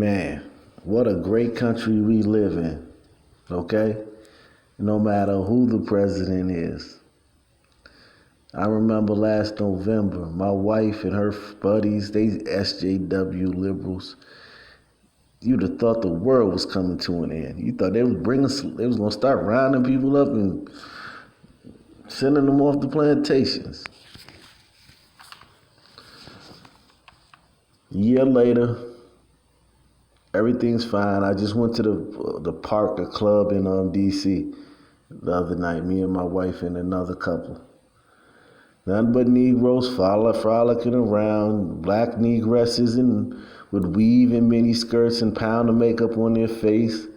Man, what a great country we live in, okay? No matter who the president is. I remember last November, my wife and her buddies, they SJW liberals. You'd have thought the world was coming to an end. You thought they was gonna start rounding people up and sending them off the plantations. A year later, everything's fine. I just went to the park, a club in DC the other night, me and my wife and another couple. None but Negroes frolicking around, black Negresses with weave and mini skirts and pound of makeup on their face,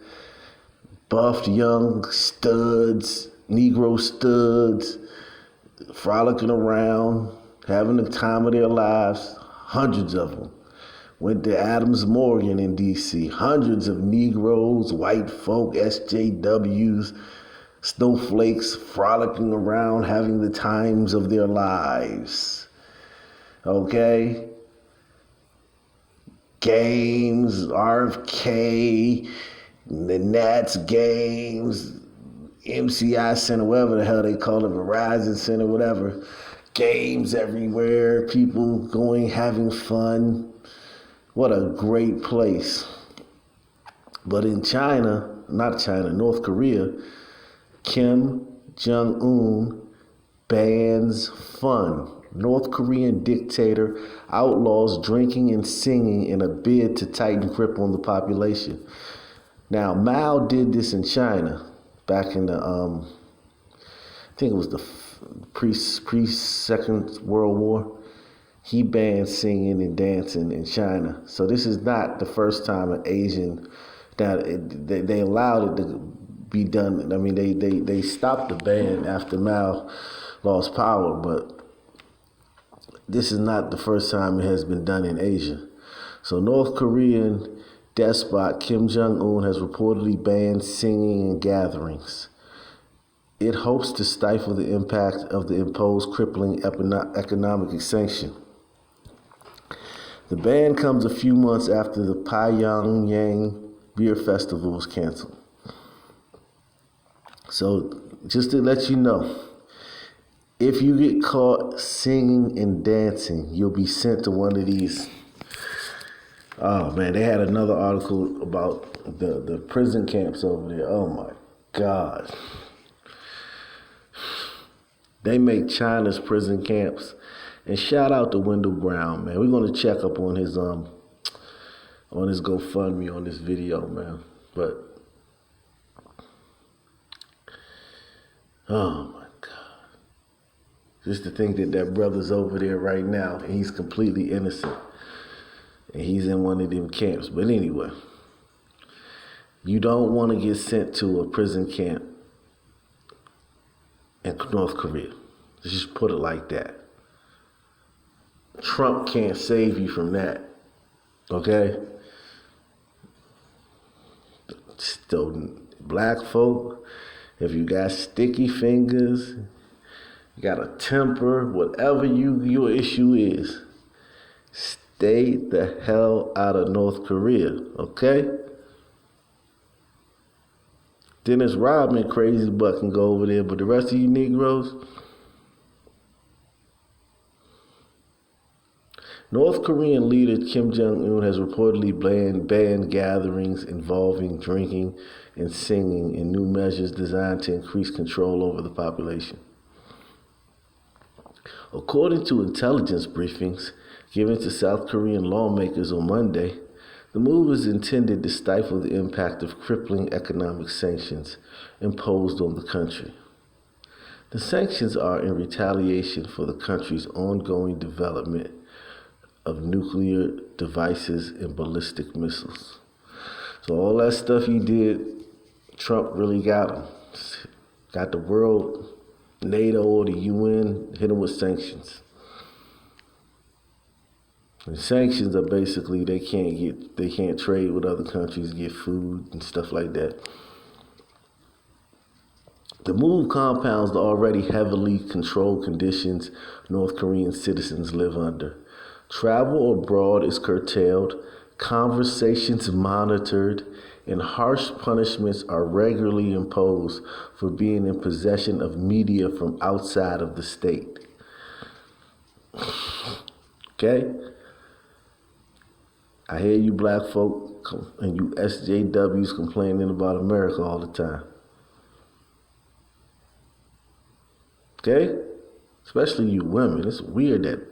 buffed young studs, Negro studs, frolicking around, having the time of their lives, hundreds of them. Went to Adams Morgan in DC, hundreds of Negroes, white folk, SJWs, snowflakes frolicking around, having the times of their lives. Okay? Games, RFK, the Nats games, MCI Center, whatever the hell they call it, Verizon Center, whatever. Games everywhere, people going, having fun. What a great place. But in North Korea, Kim Jung Un bans fun. North Korean dictator outlaws drinking and singing in a bid to tighten grip on the population. Now, Mao did this in China back in the, I think it was the pre-Second World War. He banned singing and dancing in China. So this is not the first time an Asian, they allowed it to be done. I mean, they stopped the ban after Mao lost power, but this is not the first time it has been done in Asia. So North Korean despot Kim Jung Un has reportedly banned singing and gatherings. It hopes to stifle the impact of the imposed crippling economic sanction. The ban comes a few months after the Pyongyang Beer Festival was canceled. So just to let you know, if you get caught singing and dancing, you'll be sent to one of these. Oh man, they had another article about the prison camps over there. Oh my God. They make China's prison camps. And shout out to Wendell Brown, man. We're gonna check up on his GoFundMe on this video, man. But oh my God. Just to think that brother's over there right now and he's completely innocent. And he's in one of them camps. But anyway, you don't want to get sent to a prison camp in North Korea. Let's just put it like that. Trump can't save you from that, okay? So, black folk, if you got sticky fingers, you got a temper, whatever your issue is, stay the hell out of North Korea, okay? Dennis Rodman, crazy butt, can go over there, but the rest of you Negroes, North Korean leader Kim Jong-un has reportedly banned gatherings involving drinking and singing in new measures designed to increase control over the population. According to intelligence briefings given to South Korean lawmakers on Monday, the move is intended to stifle the impact of crippling economic sanctions imposed on the country. The sanctions are in retaliation for the country's ongoing development of nuclear devices and ballistic missiles. So all that stuff he did, Trump really got him. Got the world, NATO or the UN, hit him with sanctions. And sanctions are basically they can't trade with other countries, get food and stuff like that. The move compounds the already heavily controlled conditions North Korean citizens live under. Travel abroad is curtailed, conversations monitored, and harsh punishments are regularly imposed for being in possession of media from outside of the state. Okay? I hear you black folk and you SJWs complaining about America all the time. Okay? Especially you women. It's weird that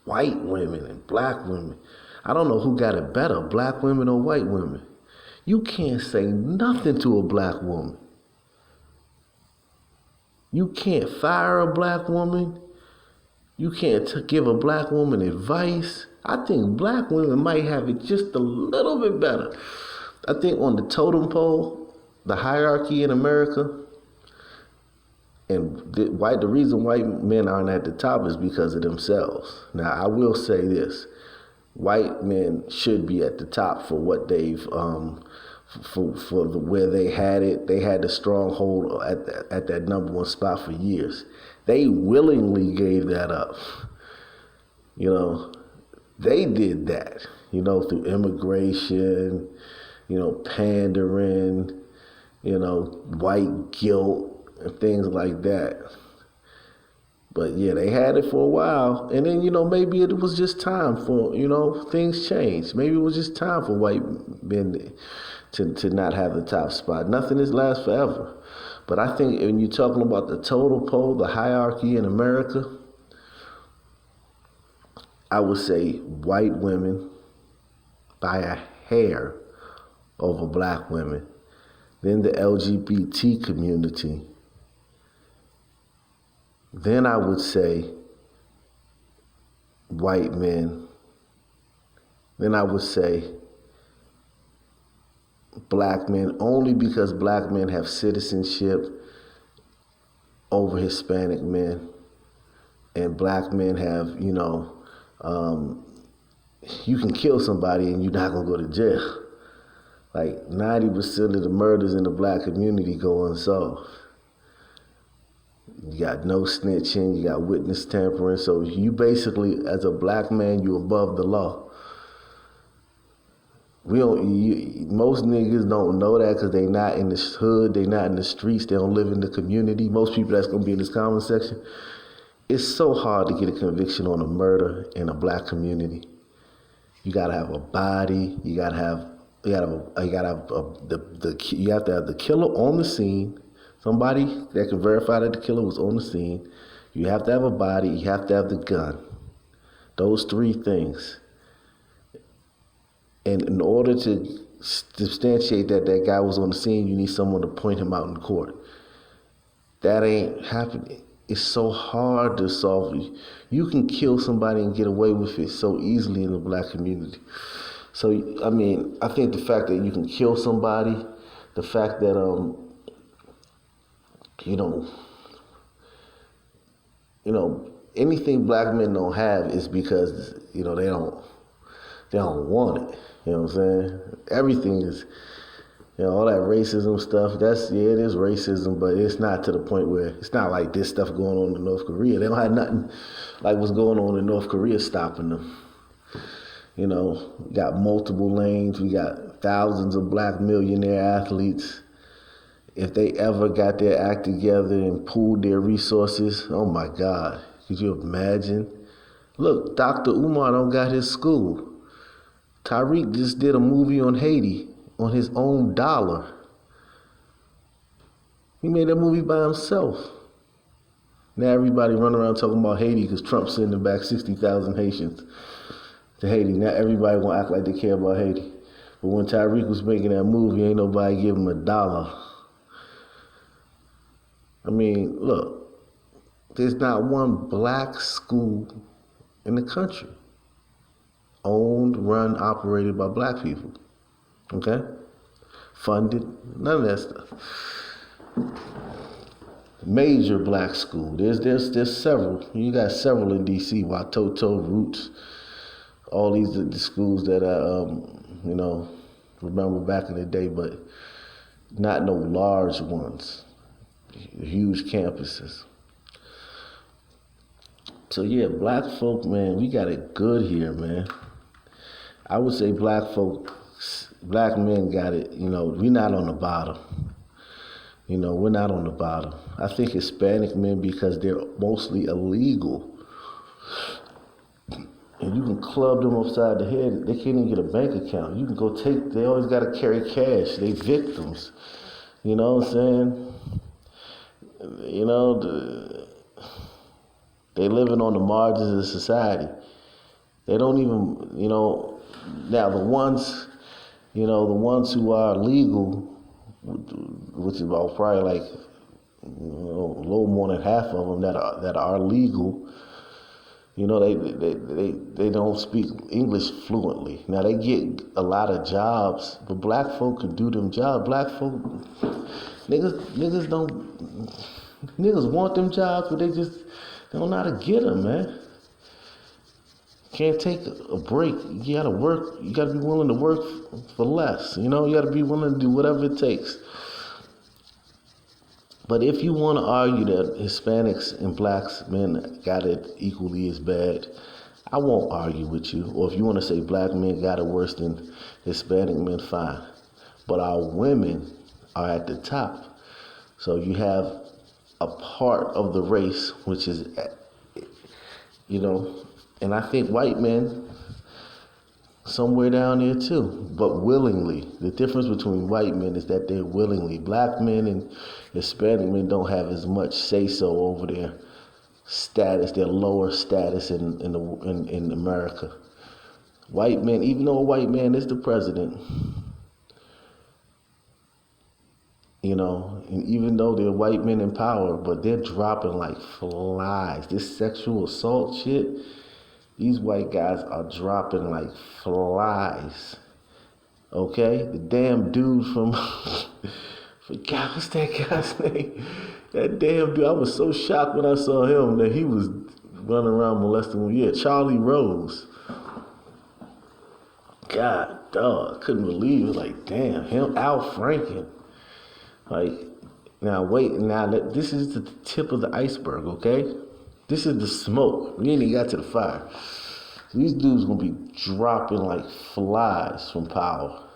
white women and black women, I don't know who got it better, black women or white women. You can't say nothing to a black woman. You can't fire a black woman. You can't give a black woman advice. I think black women might have it just a little bit better. I think on the totem pole, the hierarchy in America, and the reason white men aren't at the top is because of themselves. Now, I will say this. White men should be at the top for what they've, where they had it. They had the stronghold at that number one spot for years. They willingly gave that up. You know, they did that, you know, through immigration, you know, pandering, you know, white guilt and things like that. But yeah, they had it for a while. And then, you know, maybe it was just time for, you know, things changed. Maybe it was just time for white men to not have the top spot. Nothing is lasts forever. But I think when you're talking about the total pole, the hierarchy in America, I would say white women by a hair over black women. Then the LGBT community. Then I would say white men. Then I would say black men, only because black men have citizenship over Hispanic men, and black men have, you know, you can kill somebody and you're not gonna go to jail. Like 90% of the murders in the black community go unsolved. You got no snitching, you got witness tampering, so you basically, as a black man, you're above the law. Most niggas don't know that because they not in the hood, they not in the streets, they don't live in the community. Most people that's gonna be in this comment section, it's so hard to get a conviction on a murder in a black community. You gotta have a body, you have to have the killer on the scene, somebody that can verify that the killer was on the scene. You have to have a body, you have to have the gun. Those three things. And in order to substantiate that that guy was on the scene, you need someone to point him out in court. That ain't happening. It's so hard to solve. You can kill somebody and get away with it so easily in the black community. So, I mean, I think the fact that you can kill somebody, the fact that, you know, anything black men don't have is because, you know, they don't want it. You know what I'm saying? Everything is, you know, all that racism stuff, it is racism, but it's not to the point where, it's not like this stuff going on in North Korea. They don't have nothing like what's going on in North Korea stopping them. You know, we got multiple lanes, we got thousands of black millionaire athletes. If they ever got their act together and pooled their resources, oh my God, could you imagine? Look, Dr. Umar don't got his school. Tariq just did a movie on Haiti on his own dollar. He made that movie by himself. Now everybody running around talking about Haiti because Trump's sending back 60,000 Haitians to Haiti. Now everybody want to act like they care about Haiti. But when Tariq was making that movie, ain't nobody give him $1. I mean, look, there's not one black school in the country owned, run, operated by black people. Okay? Funded, none of that stuff. Major black school. There's several. You got several in DC. Watoto, Roots, all these are the schools that I you know, remember back in the day, but not no large ones. Huge campuses. So yeah, black folk, man, we got it good here, man. I would say black men got it. We're not on the bottom. We're not on the bottom. I think Hispanic men, because they're mostly illegal, and you can club them upside the head. They can't even get a bank account. You can go they always got to carry cash. They victims. You know what I'm saying? They living on the margins of society. They don't even, now the ones who are legal, which is about probably like, a little more than half of them that are legal, they don't speak English fluently. Now they get a lot of jobs, but black folk can do them jobs. Black folk, niggas want them jobs, but they don't know how to get them, man. Can't take a break. You gotta work. You gotta be willing to work for less. You gotta be willing to do whatever it takes. But if you want to argue that Hispanics and blacks men got it equally as bad, I won't argue with you. Or if you want to say black men got it worse than Hispanic men, fine. But our women are at the top. So you have a part of the race, which is, and I think white men somewhere down there too, but willingly. The difference between white men is that they're willingly. Black men and Hispanic men don't have as much say-so over their status, their lower status in America. White men, even though a white man is the president, and even though they're white men in power, but they're dropping like flies. This sexual assault shit, these white guys are dropping like flies. Okay? The damn dude from, forgot what's that guy's name? That damn dude, I was so shocked when I saw him that he was running around molesting women. Yeah, Charlie Rose. God, dog, I couldn't believe it. Like, damn, him, Al Franken. Like, this is the tip of the iceberg, okay? This is the smoke. We ain't even got to the fire. These dudes gonna be dropping like flies from power.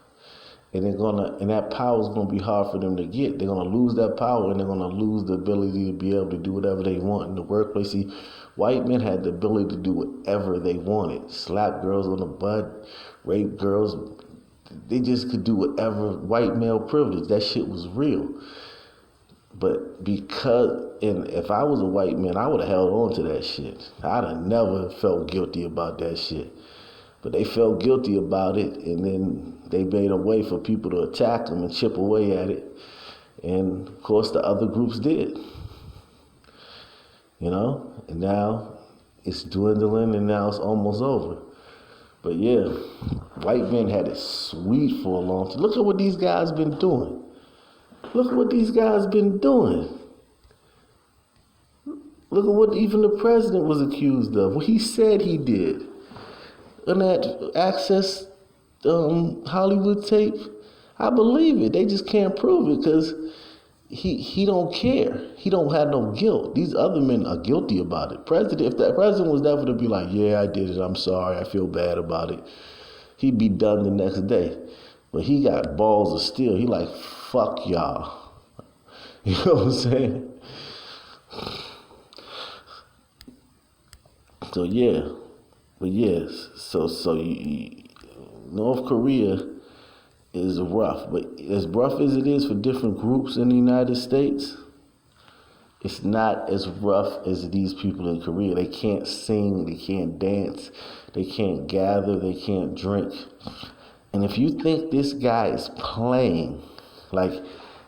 And that power is gonna be hard for them to get. They're gonna lose that power, and they're gonna lose the ability to be able to do whatever they want in the workplace. See, white men had the ability to do whatever they wanted. Slap girls on the butt, rape girls. They just could do whatever. White male privilege, that shit was real. But and if I was a white man, I would have held on to that shit. I'd have never felt guilty about that shit. But they felt guilty about it, and then they made a way for people to attack them and chip away at it. And of course the other groups did. And now it's dwindling, and now it's almost over. But yeah, white men had it sweet for a long time. Look at what these guys been doing. Look at what these guys been doing. Look at what even the president was accused of. What he said he did. And that Access Hollywood tape, I believe it. They just can't prove it because he don't care. He don't have no guilt. These other men are guilty about it. If that president was never to be like, yeah, I did it, I'm sorry, I feel bad about it, he'd be done the next day. But he got balls of steel. He like, fuck y'all. You know what I'm saying? So yeah, but yes, so North Korea is rough, but as rough as it is for different groups in the United States, it's not as rough as these people in Korea. They can't sing, they can't dance, they can't gather, they can't drink. And if you think this guy is playing, like,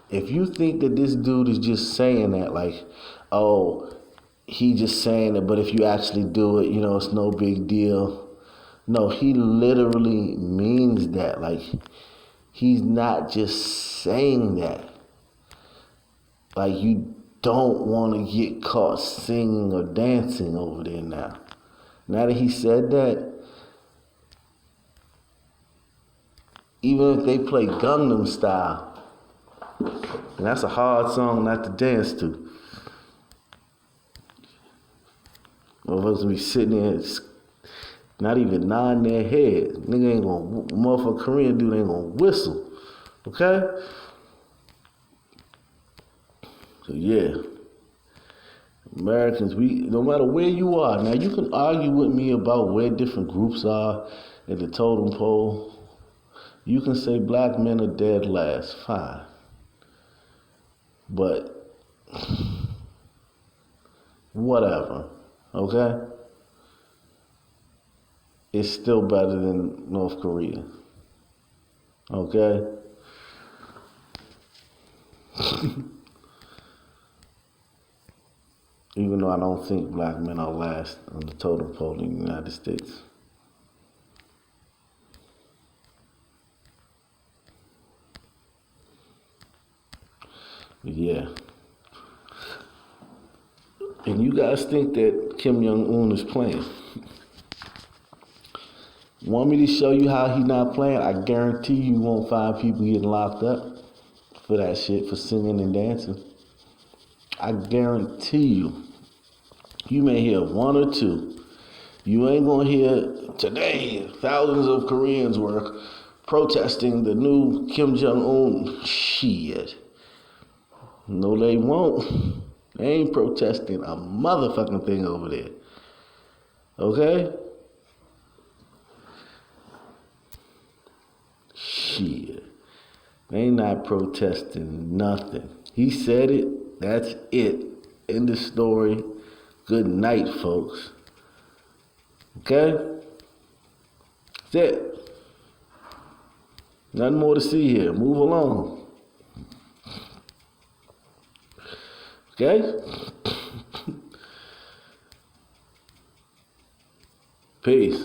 if you think that this dude is just saying that, like, oh, he just saying it, but if you actually do it, it's no big deal. No, he literally means that. Like, he's not just saying that. Like, you don't want to get caught singing or dancing over there now. Now that he said that, even if they play Gangnam Style, and that's a hard song not to dance to. Motherfuckers be sitting there Not even nod their head. Nigga ain't gonna, motherfucker Korean dude ain't gonna whistle. Okay? So yeah. Americans, no matter where you are, now you can argue with me about where different groups are in the totem pole. You can say black men are dead last, fine. But whatever, okay? It's still better than North Korea, okay? Even though I don't think black men are last on the totem pole in the United States. But yeah. And you guys think that Kim Jung Un is playing. Want me to show you how he not playing? I guarantee you won't find people getting locked up for that shit, for singing and dancing. I guarantee you. You may hear one or two. You ain't gonna hear today thousands of Koreans were protesting the new Kim Jong-un. Shit. No, they won't. They ain't protesting a motherfucking thing over there. Okay? Shit. They ain't not protesting nothing. He said it. That's it. End of story. Good night, folks. Okay? That's it. Nothing more to see here. Move along. Okay? Peace.